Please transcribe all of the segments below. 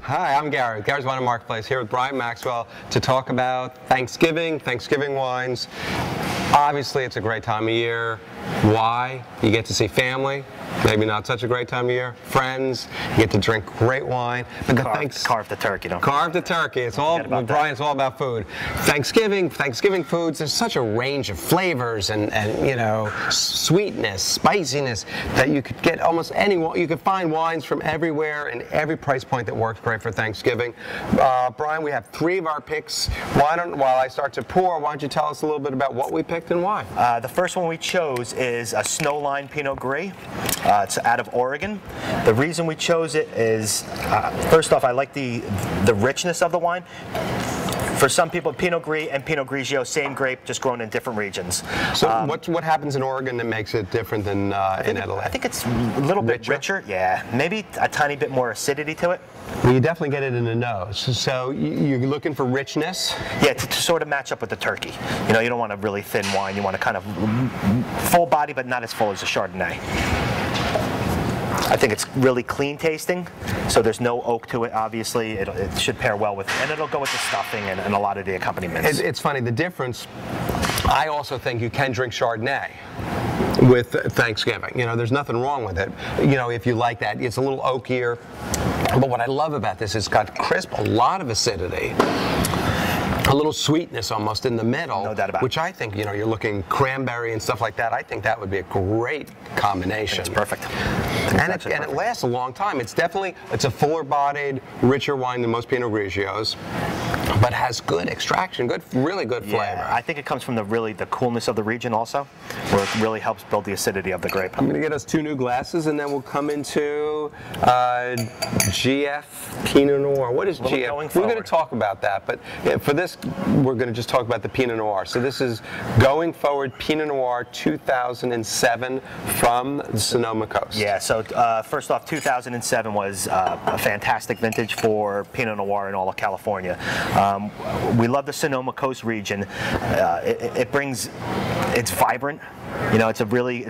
Hi, I'm Gary. Gary's Wine and Marketplace here with Brian Maxwell to talk about Thanksgiving wines. Obviously, it's a great time of year. Why? You get to see family. Maybe not such a great time of year. Friends. You get to drink great wine. But Carve the turkey, don't Carve the turkey. It's all, Brian, it's all about food. Thanksgiving foods, there's such a range of flavors and you know, sweetness, spiciness that you could get almost any, you could find wines from everywhere and every price point that works great for Thanksgiving. Brian, we have 3 of our picks. While I start to pour, why don't you tell us a little bit about what we picked and why? The first one we chose is a Snowline Pinot Gris. It's out of Oregon. The reason we chose it is, first off, I like the richness of the wine. For some people, Pinot Gris and Pinot Grigio, same grape, just grown in different regions. So what happens in Oregon that makes it different than in Italy? I think it's a little bit richer. Yeah, maybe a tiny bit more acidity to it. Well, you definitely get it in the nose. So you're looking for richness? Yeah, to sort of match up with the turkey. You know, you don't want a really thin wine. You want a kind of full body, but not as full as a Chardonnay. I think it's really clean tasting, so there's no oak to it, obviously. It should pair well with, and it'll go with the stuffing and a lot of the accompaniments. It's funny, the difference, I also think you can drink Chardonnay with Thanksgiving. You know, there's nothing wrong with it. You know, if you like that, it's a little oakier. But what I love about this is it's got crisp, a lot of acidity. A little sweetness almost in the middle, no doubt about which I think, you know, you're looking cranberry and stuff like that. I think that would be a great combination. It's perfect. And it lasts a long time. It's a fuller-bodied, richer wine than most Pinot Grigios, but has good extraction, really good flavor. Yeah, I think it comes from the coolness of the region also, where it really helps build the acidity of the grape. I'm going to get us 2 new glasses, and then we'll come into GF Pinot Noir. What is GF? We're going to talk about that, but for this, we're going to just talk about the Pinot Noir. So this is Going Forward Pinot Noir 2007 from the Sonoma Coast. Yeah, so first off, 2007 was a fantastic vintage for Pinot Noir in all of California. We love the Sonoma Coast region. It's vibrant. You know, it's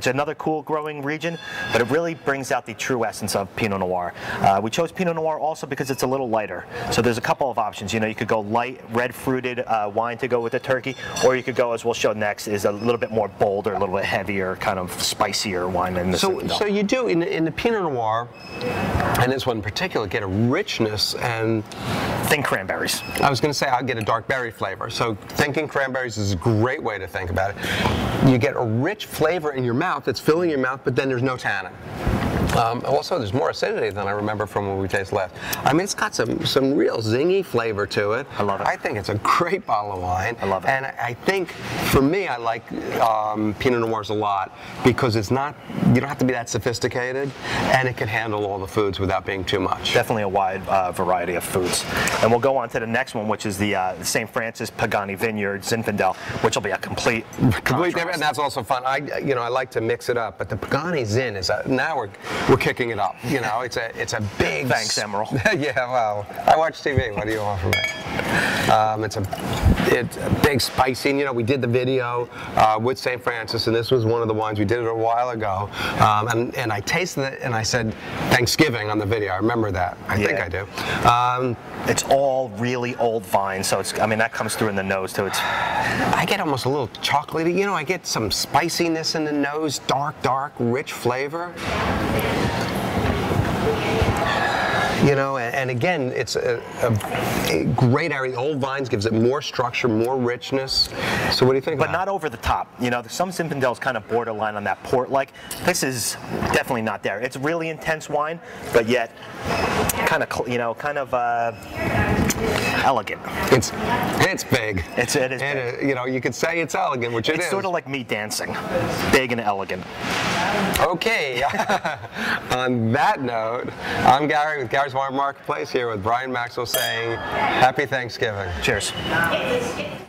another cool growing region, but it really brings out the true essence of Pinot Noir. We chose Pinot Noir also because it's a little lighter. So there's a couple of options. You know, you could go light, red fruited wine to go with the turkey, or you could go, as we'll show next, is a little bit more bolder, a little bit heavier, kind of spicier wine than this. So you do in the Pinot Noir, and this one in particular, get a richness and think cranberries. I was going to say I'll get a dark berry flavor. So thinking cranberries is a great way to think about it. You get a rich flavor in your mouth that's filling your mouth, but then there's no tannin. Also, there's more acidity than I remember from when we tasted last. I mean, it's got some real zingy flavor to it. I love it. I think it's a great bottle of wine. I love it. And I think, for me, I like Pinot Noirs a lot because it's not, you don't have to be that sophisticated, and it can handle all the foods without being too much. Definitely a wide variety of foods. And we'll go on to the next one, which is the St. Francis Pagani Vineyard Zinfandel, which will be a complete different. And that's also fun. I like to mix it up, but the Pagani Zin is now we're kicking it up. You know, it's a big. Thanks, Emerald. Yeah, well, I watch TV. What do you want from me? It's a big spicy. You know, we did the video with St. Francis, and this was one of the wines we did it a while ago. And I tasted it, and I said Thanksgiving on the video. I remember that. I think I do. It's all really old vine, so I mean that comes through in the nose too. I get almost a little chocolatey. You know, I get some spiciness in the nose, dark, rich flavor. You know, and again, it's a great area. Old vines gives it more structure, more richness. So what do you think about it? But not over the top. You know, some Zinfandel is kind of borderline on that port-like. This is definitely not there. It's really intense wine, but yet kind of, you know, elegant. It's big. It is big. You know, you could say it's elegant, which it is. It's sort of like me dancing. Big and elegant. Okay. On that note, I'm Gary with Gary's Wine Marketplace here with Brian Maxwell saying Happy Thanksgiving. Cheers.